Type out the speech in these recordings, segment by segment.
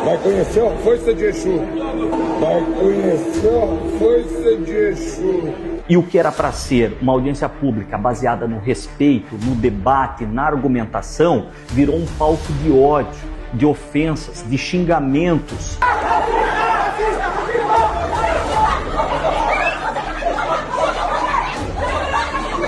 Vai conhecer a força de Exu. Vai conhecer a força de Exu. E o que era para ser uma audiência pública baseada no respeito, no debate, na argumentação, virou um palco de ódio, de ofensas, de xingamentos.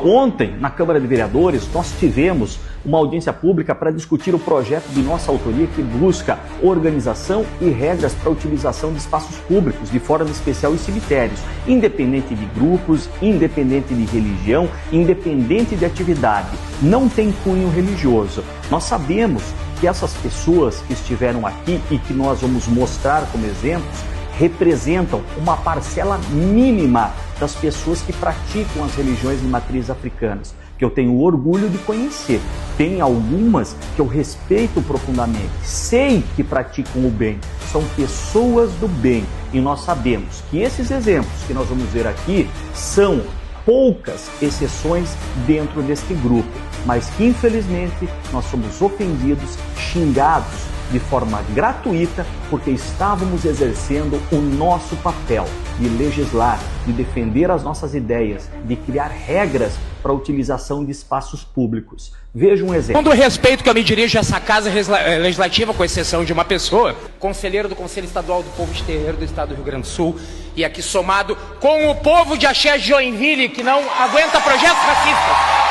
Ontem, na Câmara de Vereadores, nós tivemos uma audiência pública para discutir o projeto de nossa autoria que busca organização e regras para a utilização de espaços públicos, de forma especial em cemitérios, independente de grupos, independente de religião, independente de atividade. Não tem cunho religioso. Nós sabemos que essas pessoas que estiveram aqui e que nós vamos mostrar como exemplos, representam uma parcela mínima das pessoas que praticam as religiões de matriz africanas, que eu tenho orgulho de conhecer. Tem algumas que eu respeito profundamente, sei que praticam o bem, são pessoas do bem, e nós sabemos que esses exemplos que nós vamos ver aqui são poucas exceções dentro deste grupo, mas que infelizmente nós somos ofendidos, xingados de forma gratuita, porque estávamos exercendo o nosso papel de legislar, de defender as nossas ideias, de criar regras para a utilização de espaços públicos. Veja um exemplo. Com todo o respeito que eu me dirijo a essa casa legislativa, com exceção de uma pessoa, conselheiro do Conselho Estadual do Povo de Terreiro do Estado do Rio Grande do Sul, e aqui somado com o povo de Axé de Joinville, que não aguenta projetos racistas.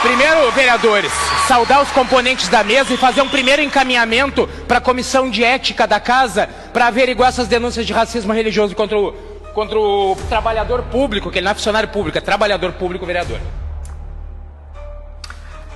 Primeiro, vereadores, saudar os componentes da mesa e fazer um primeiro encaminhamento para a comissão de ética da casa para averiguar essas denúncias de racismo religioso contra o trabalhador público, que ele não é funcionário público, é trabalhador público, vereador.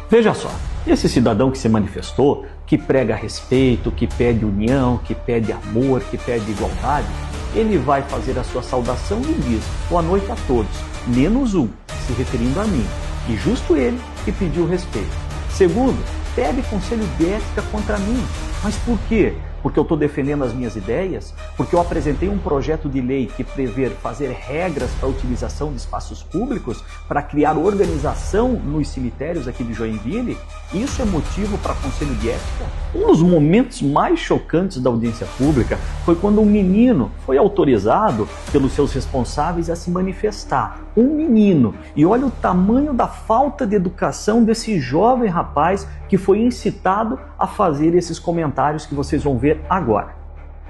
Veja só, esse cidadão que se manifestou, que prega respeito, que pede união, que pede amor, que pede igualdade, ele vai fazer a sua saudação e diz: boa noite a todos, menos um, se referindo a mim. E justo ele que pediu respeito. Segundo, pede conselho de ética contra mim. Mas por quê? Porque eu estou defendendo as minhas ideias? Porque eu apresentei um projeto de lei que prevê fazer regras para a utilização de espaços públicos, para criar organização nos cemitérios aqui de Joinville? Isso é motivo para conselho de ética? Um dos momentos mais chocantes da audiência pública foi quando um menino foi autorizado pelos seus responsáveis a se manifestar. Um menino. E olha o tamanho da falta de educação desse jovem rapaz que foi incitado a fazer esses comentários que vocês vão ver agora.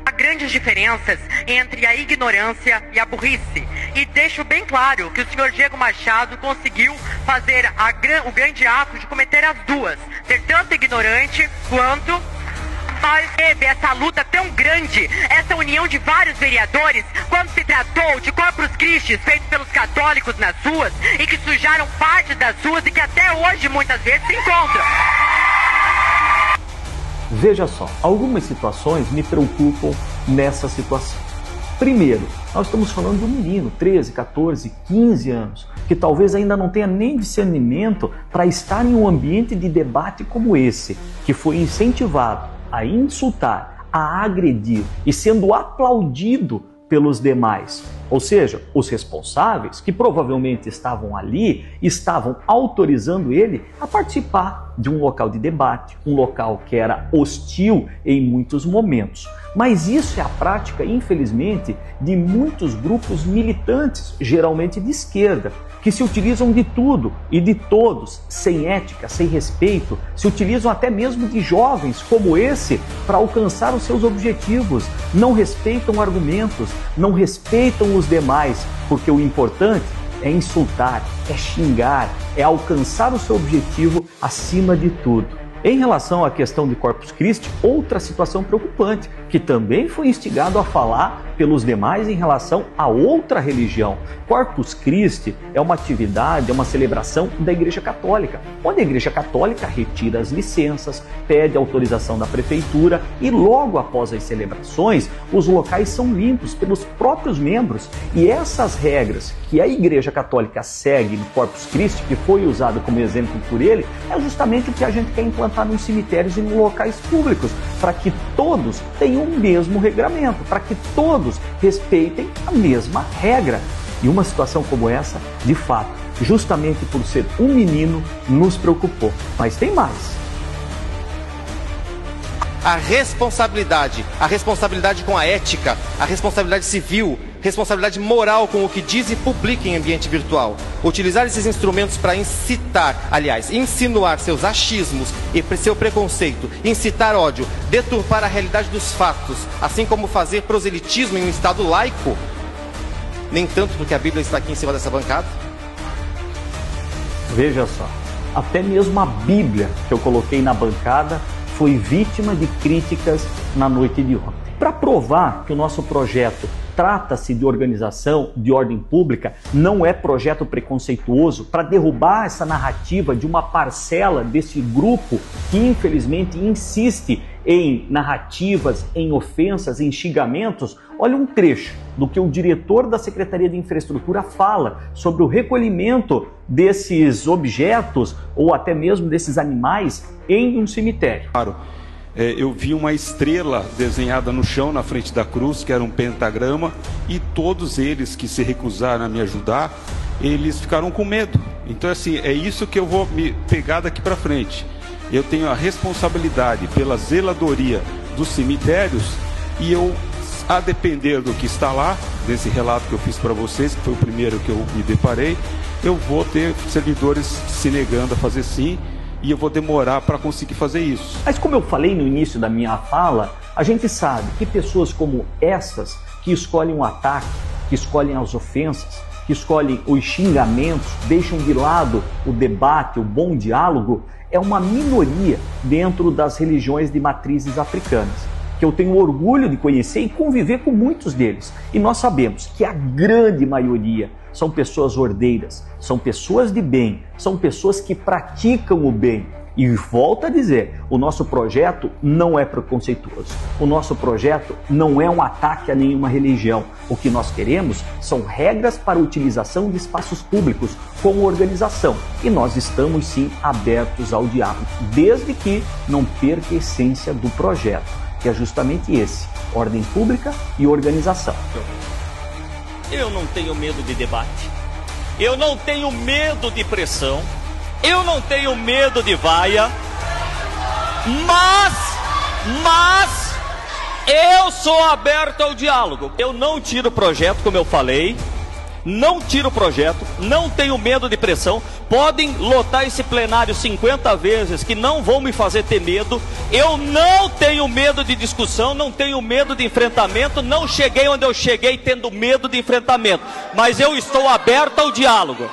Há grandes diferenças entre a ignorância e a burrice. E deixo bem claro que o senhor Diego Machado conseguiu fazer o grande ato de cometer as duas. Ser tanto ignorante quanto... Mas teve essa luta tão grande, essa união de vários vereadores, quando se tratou de Corpus Christi feitos pelos católicos nas ruas e que sujaram parte das ruas e que até hoje muitas vezes se encontram. Veja só, algumas situações me preocupam nessa situação. Primeiro, nós estamos falando de um menino, 13, 14, 15 anos, que talvez ainda não tenha nem discernimento para estar em um ambiente de debate como esse, que foi incentivado a insultar, a agredir e sendo aplaudido pelos demais. Ou seja, os responsáveis, que provavelmente estavam ali, estavam autorizando ele a participar de um local de debate, um local que era hostil em muitos momentos. Mas isso é a prática, infelizmente, de muitos grupos militantes, geralmente de esquerda, que se utilizam de tudo e de todos, sem ética, sem respeito, se utilizam até mesmo de jovens como esse para alcançar os seus objetivos. Não respeitam argumentos, não respeitam os demais, porque o importante é insultar, é xingar, é alcançar o seu objetivo acima de tudo. Em relação à questão de Corpus Christi, outra situação preocupante, que também foi instigado a falar pelos demais em relação a outra religião. Corpus Christi é uma atividade, é uma celebração da Igreja Católica, onde a Igreja Católica retira as licenças, pede autorização da prefeitura e logo após as celebrações, os locais são limpos pelos próprios membros. E essas regras que a Igreja Católica segue no Corpus Christi, que foi usado como exemplo por ele, é justamente o que a gente quer implantar nos cemitérios e nos locais públicos, para que todos tenham o mesmo regramento, para que todos respeitem a mesma regra. E uma situação como essa, de fato, justamente por ser um menino, nos preocupou. Mas tem mais. a responsabilidade com a ética, a responsabilidade civil, responsabilidade moral com o que diz e publica em ambiente virtual. Utilizar esses instrumentos para incitar, aliás, insinuar seus achismos e seu preconceito, incitar ódio, deturpar a realidade dos fatos, assim como fazer proselitismo em um Estado laico, nem tanto porque a Bíblia está aqui em cima dessa bancada. Veja só, até mesmo a Bíblia que eu coloquei na bancada foi vítima de críticas na noite de ontem. Para provar que o nosso projeto trata-se de organização, de ordem pública, não é projeto preconceituoso, para derrubar essa narrativa de uma parcela desse grupo que infelizmente insiste em narrativas, em ofensas, em xingamentos, olha um trecho do que o diretor da Secretaria de Infraestrutura fala sobre o recolhimento desses objetos ou até mesmo desses animais em um cemitério. Claro. Eu vi uma estrela desenhada no chão na frente da cruz, que era um pentagrama, e todos eles que se recusaram a me ajudar, eles ficaram com medo. Então, assim, é isso que eu vou me pegar daqui para frente. Eu tenho a responsabilidade pela zeladoria dos cemitérios e eu, a depender do que está lá, desse relato que eu fiz para vocês, que foi o primeiro que eu me deparei, eu vou ter servidores se negando a fazer sim, e eu vou demorar para conseguir fazer isso. Mas como eu falei no início da minha fala, a gente sabe que pessoas como essas, que escolhem o ataque, que escolhem as ofensas, que escolhem os xingamentos, deixam de lado o debate, o bom diálogo, é uma minoria dentro das religiões de matrizes africanas, que eu tenho orgulho de conhecer e conviver com muitos deles. E nós sabemos que a grande maioria são pessoas ordeiras, são pessoas de bem, são pessoas que praticam o bem. E volto a dizer, o nosso projeto não é preconceituoso. O nosso projeto não é um ataque a nenhuma religião. O que nós queremos são regras para a utilização de espaços públicos como organização. E nós estamos sim abertos ao diálogo, desde que não perca a essência do projeto, que é justamente esse: ordem pública e organização. Eu não tenho medo de debate, eu não tenho medo de pressão, eu não tenho medo de vaia, mas eu sou aberto ao diálogo. Eu não tiro o projeto, como eu falei, não tiro o projeto, não tenho medo de pressão. Podem lotar esse plenário 50 vezes que não vão me fazer ter medo. Eu não tenho medo de discussão, não tenho medo de enfrentamento, não cheguei onde eu cheguei tendo medo de enfrentamento, mas eu estou aberto ao diálogo.